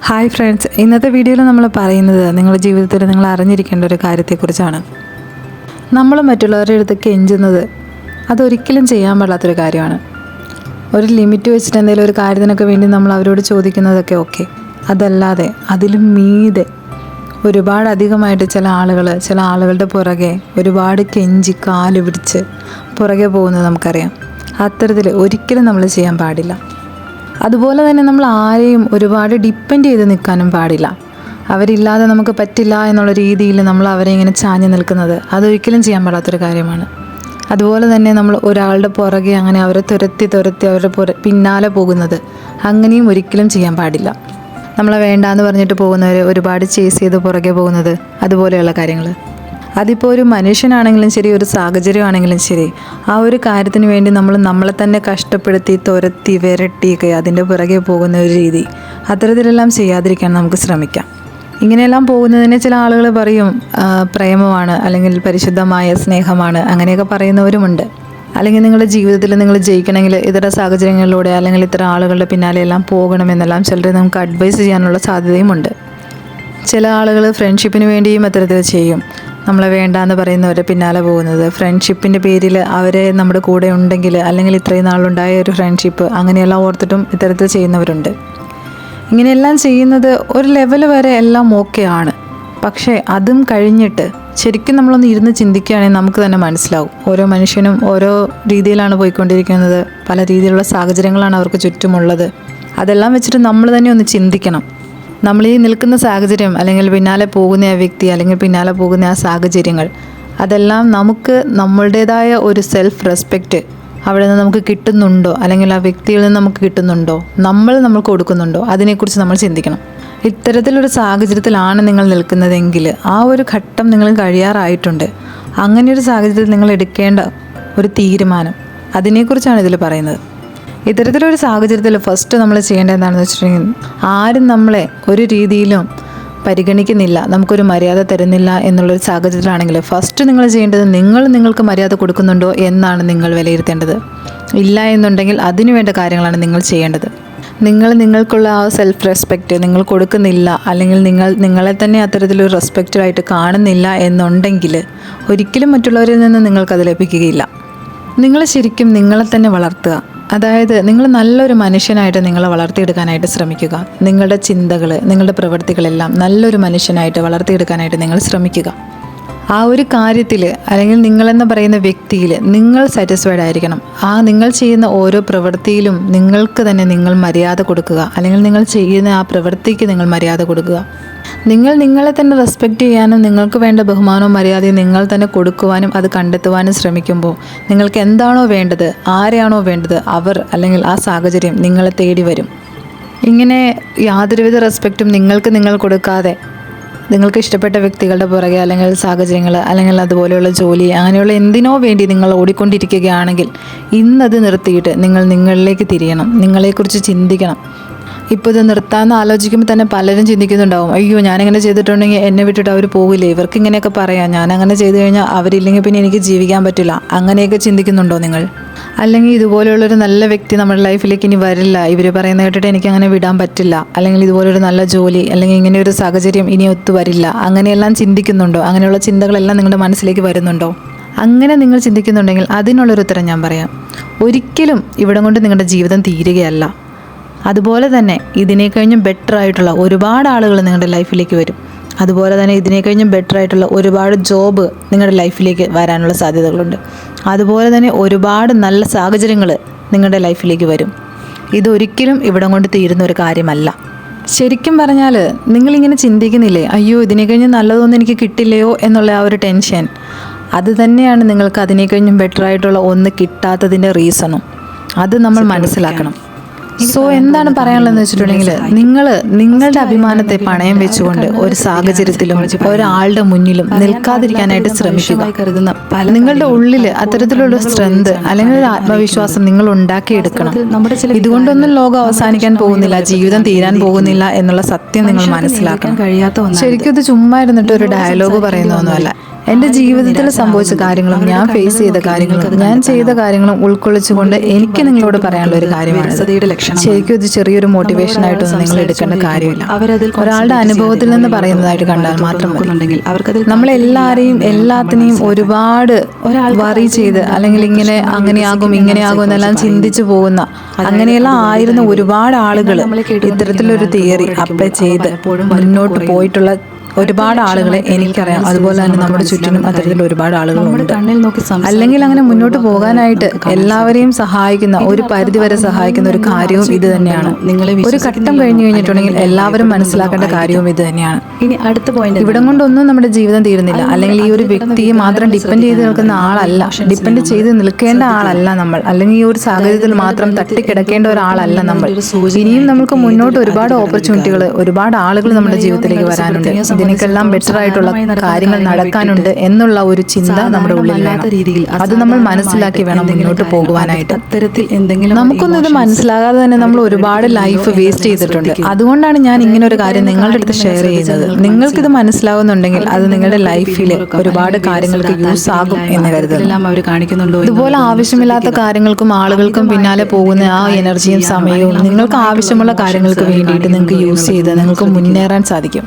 Hi friends, ഇന്നത്തെ വീഡിയോയിൽ നമ്മൾ പറയുന്നത് നിങ്ങളുടെ ജീവിതത്തിൽ നിങ്ങൾ അറിഞ്ഞിരിക്കേണ്ട ഒരു കാര്യത്തെക്കുറിച്ചാണ്. നമ്മൾ മറ്റുള്ളവരുടെ അടുത്ത് കെഞ്ചുന്നത് അതൊരിക്കലും ചെയ്യാൻ പാടാത്തൊരു കാര്യമാണ്. ഒരു ലിമിറ്റ് വെച്ചിട്ട് എന്തെങ്കിലും ഒരു കാര്യത്തിനൊക്കെ വേണ്ടി നമ്മൾ അവരോട് ചോദിക്കുന്നതൊക്കെ ഓക്കെ. അതല്ലാതെ അതിലും മീതെ ഒരുപാട് അധികമായിട്ട് ചില ആളുകളുടെ പുറകെ ഒരുപാട് കെഞ്ചി കാല് പിടിച്ച് പുറകെ പോകുന്നത് നമുക്കറിയാം. അത്തരത്തിൽ ഒരിക്കലും നമ്മൾ ചെയ്യാൻ പാടില്ല. അതുപോലെ തന്നെ നമ്മൾ ആരെയും ഒരുപാട് ഡിപ്പെൻഡ് ചെയ്ത് നിൽക്കാനും പാടില്ല. അവരില്ലാതെ നമുക്ക് പറ്റില്ല എന്നുള്ള രീതിയിൽ നമ്മൾ അവരെ ഇങ്ങനെ ചാഞ്ഞു നിൽക്കുന്നത് അതൊരിക്കലും ചെയ്യാൻ പാടാത്തൊരു കാര്യമാണ്. അതുപോലെ തന്നെ നമ്മൾ ഒരാളുടെ പുറകെ അങ്ങനെ അവരെ തുരത്തി അവരുടെ പിന്നാലെ പോകുന്നത് അങ്ങനെയും ഒരിക്കലും ചെയ്യാൻ പാടില്ല. നമ്മളെ വേണ്ടാന്ന് പറഞ്ഞിട്ട് പോകുന്നവർ ഒരുപാട് ചേസ് ചെയ്ത് പുറകെ പോകുന്നത് അതുപോലെയുള്ള കാര്യങ്ങൾ. അതിപ്പോൾ ഒരു മനുഷ്യനാണെങ്കിലും ശരി, ഒരു സാഹചര്യമാണെങ്കിലും ശരി, ആ ഒരു കാര്യത്തിന് വേണ്ടി നമ്മളെ തന്നെ കഷ്ടപ്പെടുത്തി തുരത്തി വിരട്ടിയൊക്കെ അതിൻ്റെ പുറകെ പോകുന്ന ഒരു രീതി, അത്തരത്തിലെല്ലാം ചെയ്യാതിരിക്കാൻ നമുക്ക് ശ്രമിക്കാം. ഇങ്ങനെയെല്ലാം പോകുന്നതിന് ചില ആളുകൾ പറയും പ്രേമമാണ്, അല്ലെങ്കിൽ പരിശുദ്ധമായ സ്നേഹമാണ്, അങ്ങനെയൊക്കെ പറയുന്നവരുമുണ്ട്. അല്ലെങ്കിൽ നിങ്ങളുടെ ജീവിതത്തിൽ നിങ്ങൾ ജയിക്കണമെങ്കിൽ ഇത്തരം സാഹചര്യങ്ങളിലൂടെ അല്ലെങ്കിൽ ഇത്തരം ആളുകളുടെ പിന്നാലെയെല്ലാം പോകണമെന്നെല്ലാം ചിലർ നമുക്ക് അഡ്വൈസ് ചെയ്യാനുള്ള സാധ്യതയുമുണ്ട്. ചില ആളുകൾ ഫ്രണ്ട്ഷിപ്പിന് വേണ്ടിയും അത്തരത്തിൽ ചെയ്യും. നമ്മളെ വേണ്ടാന്ന് പറയുന്നവരെ പിന്നാലെ പോകുന്നത്, ഫ്രണ്ട്ഷിപ്പിൻ്റെ പേരിൽ അവരെ നമ്മുടെ കൂടെ ഉണ്ടെങ്കിൽ അല്ലെങ്കിൽ ഇത്രയും നാളുണ്ടായ ഒരു ഫ്രണ്ട്ഷിപ്പ് അങ്ങനെയെല്ലാം ഓർത്തിട്ടും ഇത്തരത്തിൽ ചെയ്യുന്നവരുണ്ട്. ഇങ്ങനെയെല്ലാം ചെയ്യുന്നത് ഒരു ലെവൽ വരെ എല്ലാം ഓക്കെ ആണ്. പക്ഷേ അതും കഴിഞ്ഞിട്ട് ശരിക്കും നമ്മളൊന്ന് ഇരുന്ന് ചിന്തിക്കുകയാണെങ്കിൽ നമുക്ക് തന്നെ മനസ്സിലാവും, ഓരോ മനുഷ്യനും ഓരോ രീതിയിലാണ് പോയിക്കൊണ്ടിരിക്കുന്നത്, പല രീതിയിലുള്ള സാഹചര്യങ്ങളാണ് അവർക്ക് ചുറ്റുമുള്ളത്. അതെല്ലാം വെച്ചിട്ട് നമ്മൾ തന്നെ ഒന്ന് ചിന്തിക്കണം. നമ്മൾ ഈ നിൽക്കുന്ന സാഹചര്യം, അല്ലെങ്കിൽ പിന്നാലെ പോകുന്ന ആ വ്യക്തി, അല്ലെങ്കിൽ പിന്നാലെ പോകുന്ന ആ സാഹചര്യങ്ങൾ, അതെല്ലാം നമുക്ക് നമ്മളുടേതായ ഒരു സെൽഫ് റെസ്പെക്റ്റ് അവിടെ നിന്ന് നമുക്ക് കിട്ടുന്നുണ്ടോ, അല്ലെങ്കിൽ ആ വ്യക്തിയിൽ നിന്ന് നമുക്ക് കിട്ടുന്നുണ്ടോ, നമ്മൾ കൊടുക്കുന്നുണ്ടോ, അതിനെക്കുറിച്ച് നമ്മൾ ചിന്തിക്കണം. ഇത്തരത്തിലൊരു സാഹചര്യത്തിലാണ് നിങ്ങൾ നിൽക്കുന്നതെങ്കിൽ ആ ഒരു ഘട്ടം നിങ്ങൾ കഴിയാറായിട്ടുണ്ട്. അങ്ങനെയൊരു സാഹചര്യത്തിൽ നിങ്ങൾ എടുക്കേണ്ട ഒരു തീരുമാനം, അതിനെക്കുറിച്ചാണ് ഇതിൽ പറയുന്നത്. ഇത്തരത്തിലൊരു സാഹചര്യത്തിൽ ഫസ്റ്റ് നമ്മൾ ചെയ്യേണ്ടത് എന്താണെന്ന് വെച്ചിട്ടുണ്ടെങ്കിൽ, ആരും നമ്മളെ ഒരു രീതിയിലും പരിഗണിക്കുന്നില്ല, നമുക്കൊരു മര്യാദ തരുന്നില്ല എന്നുള്ളൊരു സാഹചര്യത്തിലാണെങ്കിൽ ഫസ്റ്റ് നിങ്ങൾ ചെയ്യേണ്ടത് നിങ്ങൾക്ക് മര്യാദ കൊടുക്കുന്നുണ്ടോ എന്നാണ് നിങ്ങൾ വിലയിരുത്തേണ്ടത്. ഇല്ല എന്നുണ്ടെങ്കിൽ അതിനു വേണ്ട കാര്യങ്ങളാണ് നിങ്ങൾ ചെയ്യേണ്ടത്. നിങ്ങൾക്കുള്ള ആ സെൽഫ് റെസ്പെക്റ്റ് നിങ്ങൾ കൊടുക്കുന്നില്ല, അല്ലെങ്കിൽ നിങ്ങളെ തന്നെ അത്തരത്തിലൊരു റെസ്പെക്റ്റഡായിട്ട് കാണുന്നില്ല എന്നുണ്ടെങ്കിൽ ഒരിക്കലും മറ്റുള്ളവരിൽ നിന്ന് നിങ്ങൾക്കത് ലഭിക്കുകയില്ല. നിങ്ങൾ ശരിക്കും നിങ്ങളെ തന്നെ വളർത്തുക. അതായത് നിങ്ങൾ നല്ലൊരു മനുഷ്യനായിട്ട് നിങ്ങളെ വളർത്തിയെടുക്കാനായിട്ട് ശ്രമിക്കുക. നിങ്ങളുടെ ചിന്തകൾ, നിങ്ങളുടെ പ്രവൃത്തികളെല്ലാം നല്ലൊരു മനുഷ്യനായിട്ട് വളർത്തിയെടുക്കാനായിട്ട് നിങ്ങൾ ശ്രമിക്കുക. ആ ഒരു കാര്യത്തിൽ, അല്ലെങ്കിൽ നിങ്ങളെന്ന് പറയുന്ന വ്യക്തിയിൽ നിങ്ങൾ സാറ്റിസ്ഫൈഡ് ആയിരിക്കണം. നിങ്ങൾ ചെയ്യുന്ന ഓരോ പ്രവൃത്തിയിലും നിങ്ങൾക്ക് തന്നെ നിങ്ങൾ മര്യാദ കൊടുക്കുക, അല്ലെങ്കിൽ നിങ്ങൾ ചെയ്യുന്ന ആ പ്രവൃത്തിക്ക് നിങ്ങൾ മര്യാദ കൊടുക്കുക. നിങ്ങളെ തന്നെ റെസ്പെക്റ്റ് ചെയ്യാനും നിങ്ങൾക്ക് വേണ്ട ബഹുമാനവും മര്യാദയും നിങ്ങൾ തന്നെ കൊടുക്കുവാനും അത് കണ്ടെത്തുവാനും ശ്രമിക്കുമ്പോൾ നിങ്ങൾക്ക് എന്താണോ വേണ്ടത്, ആരെയാണോ വേണ്ടത്, അവർ അല്ലെങ്കിൽ ആ സാഹചര്യം നിങ്ങളെ തേടി വരും. ഇങ്ങനെ യാതൊരുവിധ റെസ്പെക്റ്റും നിങ്ങൾ കൊടുക്കാതെ നിങ്ങൾക്ക് ഇഷ്ടപ്പെട്ട വ്യക്തികളുടെ പുറകെ, അല്ലെങ്കിൽ സാഹചര്യങ്ങൾ, അല്ലെങ്കിൽ അതുപോലെയുള്ള ജോലി, അങ്ങനെയുള്ള എന്തിനോ വേണ്ടി നിങ്ങൾ ഓടിക്കൊണ്ടിരിക്കുകയാണെങ്കിൽ ഇന്നത് നിർത്തിയിട്ട് നിങ്ങളിലേക്ക് തിരിയണം. നിങ്ങളെക്കുറിച്ച് ചിന്തിക്കണം. ഇപ്പോൾ ഇത് നിർത്താമെന്ന് ആലോചിക്കുമ്പോൾ തന്നെ പലരും ചിന്തിക്കുന്നുണ്ടാവും, അയ്യോ ഞാനിങ്ങനെ ചെയ്തിട്ടുണ്ടെങ്കിൽ എന്നെ വിട്ടിട്ട് അവർ പോകില്ലേ, ഇവർക്ക് ഇങ്ങനെയൊക്കെ പറയാം, ഞാനങ്ങനെ ചെയ്തു കഴിഞ്ഞാൽ അവരില്ലെങ്കിൽ പിന്നെ എനിക്ക് ജീവിക്കാൻ പറ്റില്ല, അങ്ങനെയൊക്കെ ചിന്തിക്കുന്നുണ്ടോ നിങ്ങൾ? അല്ലെങ്കിൽ ഇതുപോലെയുള്ളൊരു നല്ല വ്യക്തി നമ്മുടെ ലൈഫിലേക്ക് ഇനി വരില്ല, ഇവർ പറയുന്ന കേട്ടിട്ട് എനിക്ക് അങ്ങനെ വിടാൻ പറ്റില്ല, അല്ലെങ്കിൽ ഇതുപോലൊരു നല്ല ജോലി, അല്ലെങ്കിൽ ഇങ്ങനെ ഒരു സാഹചര്യം ഇനി ഒത്തു വരില്ല, അങ്ങനെയെല്ലാം ചിന്തിക്കുന്നുണ്ടോ? അങ്ങനെയുള്ള ചിന്തകളെല്ലാം നിങ്ങളുടെ മനസ്സിലേക്ക് വരുന്നുണ്ടോ? അങ്ങനെ നിങ്ങൾ ചിന്തിക്കുന്നുണ്ടെങ്കിൽ അതിനുള്ളൊരു ഉത്തരം ഞാൻ പറയാം. ഒരിക്കലും ഇവിടം കൊണ്ട് നിങ്ങളുടെ ജീവിതം തീരുകയല്ല. അതുപോലെ തന്നെ ഇതിനെ കഴിഞ്ഞും ബെറ്റർ ആയിട്ടുള്ള ഒരുപാട് ആളുകൾ നിങ്ങളുടെ ലൈഫിലേക്ക് വരും. അതുപോലെ തന്നെ ഇതിനെ കഴിഞ്ഞും ബെറ്റർ ആയിട്ടുള്ള ഒരുപാട് ജോബ് നിങ്ങളുടെ ലൈഫിലേക്ക് വരാനുള്ള സാധ്യതകളുണ്ട്. അതുപോലെ തന്നെ ഒരുപാട് നല്ല സാഹചര്യങ്ങൾ നിങ്ങളുടെ ലൈഫിലേക്ക് വരും. ഇതൊരിക്കലും ഇവിടം കൊണ്ട് തീരുന്ന ഒരു കാര്യമല്ല. ശരിക്കും പറഞ്ഞാൽ നിങ്ങളിങ്ങനെ ചിന്തിക്കുന്നില്ലേ, അയ്യോ ഇതിനെ കഴിഞ്ഞ് നല്ലതൊന്നും എനിക്ക് കിട്ടില്ലയോ എന്നുള്ള ആ ഒരു ടെൻഷൻ, അത് തന്നെയാണ് നിങ്ങൾക്ക് അതിനെ കഴിഞ്ഞും ബെറ്റർ ആയിട്ടുള്ള ഒന്ന് കിട്ടാത്തതിൻ്റെ റീസണും. അത് നമ്മൾ മനസ്സിലാക്കണം. സോ എന്താണ് പറയാനുള്ളതെന്ന് വെച്ചിട്ടുണ്ടെങ്കിൽ, നിങ്ങളുടെ അഭിമാനത്തെ പണയം വെച്ചുകൊണ്ട് ഒരു സാഹചര്യത്തിലും ഒരാളുടെ മുന്നിലും നിൽക്കാതിരിക്കാനായിട്ട് ശ്രമിക്കുക. നിങ്ങളുടെ ഉള്ളിൽ അത്തരത്തിലുള്ള സ്ട്രെങ്ത്, അല്ലെങ്കിൽ ഒരു ആത്മവിശ്വാസം നിങ്ങൾ ഉണ്ടാക്കിയെടുക്കണം. ഇതുകൊണ്ടൊന്നും ലോകം അവസാനിക്കാൻ പോകുന്നില്ല, ജീവിതം തീരാൻ പോകുന്നില്ല എന്നുള്ള സത്യം നിങ്ങൾ മനസ്സിലാക്കണം. ശരിക്കും ഇത് ചുമ്മാ ഇരുന്നിട്ട് ഒരു ഡയലോഗ് പറയുന്നതൊന്നുമല്ല. എൻ്റെ ജീവിതത്തിൽ സംഭവിച്ച കാര്യങ്ങളും ഞാൻ ഫേസ് ചെയ്ത കാര്യങ്ങളും ഞാൻ ചെയ്ത കാര്യങ്ങളും ഉൾക്കൊള്ളിച്ചുകൊണ്ട് എനിക്ക് നിങ്ങളോട് പറയാനുള്ള ഒരു കാര്യമാണ്. ശരിക്കും ഇത് ചെറിയൊരു മോട്ടിവേഷൻ ആയിട്ടൊന്നും നിങ്ങൾ എടുക്കേണ്ട കാര്യമില്ല. ഒരാളുടെ അനുഭവത്തിൽ നിന്ന് പറയുന്നതായിട്ട് കണ്ടാൽ മാത്രം മതി. നമ്മളെല്ലാവരെയും എല്ലാത്തിനെയും ഒരുപാട് വറി ചെയ്ത് അല്ലെങ്കിൽ അങ്ങനെയാകും ഇങ്ങനെയാകും എന്നെല്ലാം ചിന്തിച്ചു പോകുന്ന അങ്ങനെയെല്ലാം ആയിരുന്ന ഒരുപാട് ആളുകൾ ഇത്തരത്തിലൊരു തിയറി അപ്ലൈ ചെയ്ത് മുന്നോട്ട് പോയിട്ടുള്ള ഒരുപാട് ആളുകളെ എനിക്കറിയാം. അതുപോലെ തന്നെ നമ്മുടെ ചുറ്റിനും അത്തരത്തിൽ ഒരുപാട് ആളുകളുണ്ട്. അല്ലെങ്കിൽ അങ്ങനെ മുന്നോട്ട് പോകാനായിട്ട് എല്ലാവരെയും സഹായിക്കുന്ന ഒരു പരിധിവരെ സഹായിക്കുന്ന ഒരു കാര്യവും ഇത് തന്നെയാണ്. ഒരു ഘട്ടം കഴിഞ്ഞു കഴിഞ്ഞിട്ടുണ്ടെങ്കിൽ എല്ലാവരും മനസ്സിലാക്കേണ്ട കാര്യവും ഇത് തന്നെയാണ്. ഇനി അടുത്ത പോയിന്റ്, ഇവിടം കൊണ്ടൊന്നും നമ്മുടെ ജീവിതം തീരുന്നില്ല. അല്ലെങ്കിൽ ഈ ഒരു വ്യക്തിയെ മാത്രം ഡിപ്പെൻഡ് ചെയ്ത് നിൽക്കുന്ന ആളല്ല, ഡിപ്പെൻഡ് ചെയ്ത് നിൽക്കേണ്ട ആളല്ല നമ്മൾ. അല്ലെങ്കിൽ ഈ ഒരു സാഹചര്യത്തിൽ മാത്രം തട്ടിക്കിടക്കേണ്ട ഒരാളല്ല നമ്മൾ. ഇനിയും നമുക്ക് മുന്നോട്ട് ഒരുപാട് ഓപ്പർച്യൂണിറ്റികൾ, ഒരുപാട് ആളുകൾ നമ്മുടെ ജീവിതത്തിലേക്ക് വരാനുണ്ട്. ഇതിനേക്കെല്ലാം ബെറ്റർ ആയിട്ടുള്ള കാര്യങ്ങൾ നടക്കാനുണ്ട് എന്നുള്ള ഒരു ചിന്ത നമ്മുടെ ഉള്ളിൽ വേണം. അത് നമ്മൾ മനസ്സിലാക്കി വേണം മുന്നോട്ട് പോകുവാനായിട്ട്. അത്തരത്തിൽ എന്തെങ്കിലും നമുക്കൊന്നും ഇത് മനസ്സിലാകാതെ തന്നെ നമ്മൾ ഒരുപാട് ലൈഫ് വേസ്റ്റ് ചെയ്തിട്ടുണ്ട്. അതുകൊണ്ടാണ് ഞാൻ ഇങ്ങനെ ഒരു കാര്യം നിങ്ങളുടെ അടുത്ത് ഷെയർ ചെയ്യുന്നത്. നിങ്ങൾക്കിത് മനസ്സിലാകുന്നുണ്ടെങ്കിൽ അത് നിങ്ങളുടെ ലൈഫിൽ ഒരുപാട് കാര്യങ്ങൾക്ക് യൂസ് ആകും എന്ന് കരുതുന്നു. അവർ കാണിക്കുന്നുണ്ടോ? ഇതുപോലെ ആവശ്യമില്ലാത്ത കാര്യങ്ങൾക്കും ആളുകൾക്കും പിന്നാലെ പോകുന്ന ആ എനർജിയും സമയവും നിങ്ങൾക്ക് ആവശ്യമുള്ള കാര്യങ്ങൾക്ക് വേണ്ടിയിട്ട് നിങ്ങൾക്ക് യൂസ് ചെയ്ത് നിങ്ങൾക്ക് മുന്നേറാൻ സാധിക്കും.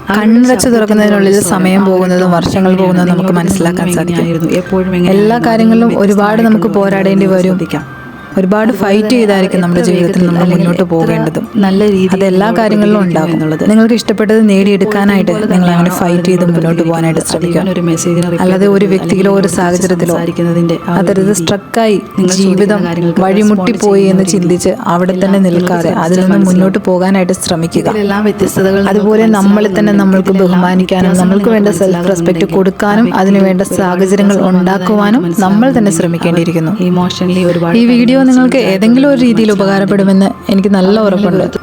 കണ്ണടച്ച് തുറക്കുന്നതിനുള്ളിൽ സമയം പോകുന്നതും വർഷങ്ങൾ പോകുന്നതും നമുക്ക് മനസ്സിലാക്കാൻ സാധിക്കും. എല്ലാ കാര്യങ്ങളിലും ഒരുപാട് നമുക്ക് പോരാടേണ്ടി വരും. ഒരുപാട് ഫൈറ്റ് ചെയ്തായിരിക്കും നമ്മുടെ ജീവിതത്തിൽ നമ്മൾ മുന്നോട്ട് പോകേണ്ടതും. നല്ല രീതി അതെല്ലാ കാര്യങ്ങളിലും ഉണ്ടാകും. നിങ്ങൾക്ക് ഇഷ്ടപ്പെട്ടത് നേടിയെടുക്കാനായിട്ട് നിങ്ങൾ അങ്ങനെ ഫൈറ്റ് ചെയ്ത് മുന്നോട്ട് പോകാനായിട്ട് ശ്രമിക്കുക. ഒരു മെസ്സേജിന് അല്ലാതെ ഒരു വ്യക്തിയിലോ ഒരു സാഹചര്യത്തിലോ അത്തരത്തിൽ സ്ട്രക്കായി ജീവിതം വഴിമുട്ടിപ്പോയി എന്ന് ചിന്തിച്ച് അവിടെ തന്നെ നിൽക്കാതെ അതിൽ നിന്ന് മുന്നോട്ട് പോകാനായിട്ട് ശ്രമിക്കുക. വ്യത്യസ്തതകൾ അതുപോലെ നമ്മളിൽ തന്നെ നമ്മൾക്ക് ബഹുമാനിക്കാനും നമ്മൾക്ക് വേണ്ട സെൽഫ് റെസ്പെക്ട് കൊടുക്കാനും അതിനുവേണ്ട സാഹചര്യങ്ങൾ ഉണ്ടാക്കുവാനും നമ്മൾ തന്നെ ശ്രമിക്കേണ്ടിയിരിക്കുന്നു. ഇമോഷണലി ഒരുപാട് ഈ വീഡിയോ നിങ്ങൾക്ക് ഏതെങ്കിലും ഒരു രീതിയിൽ ഉപകാരപ്പെടുമെന്ന് എനിക്ക് നല്ല ഉറപ്പുണ്ട്.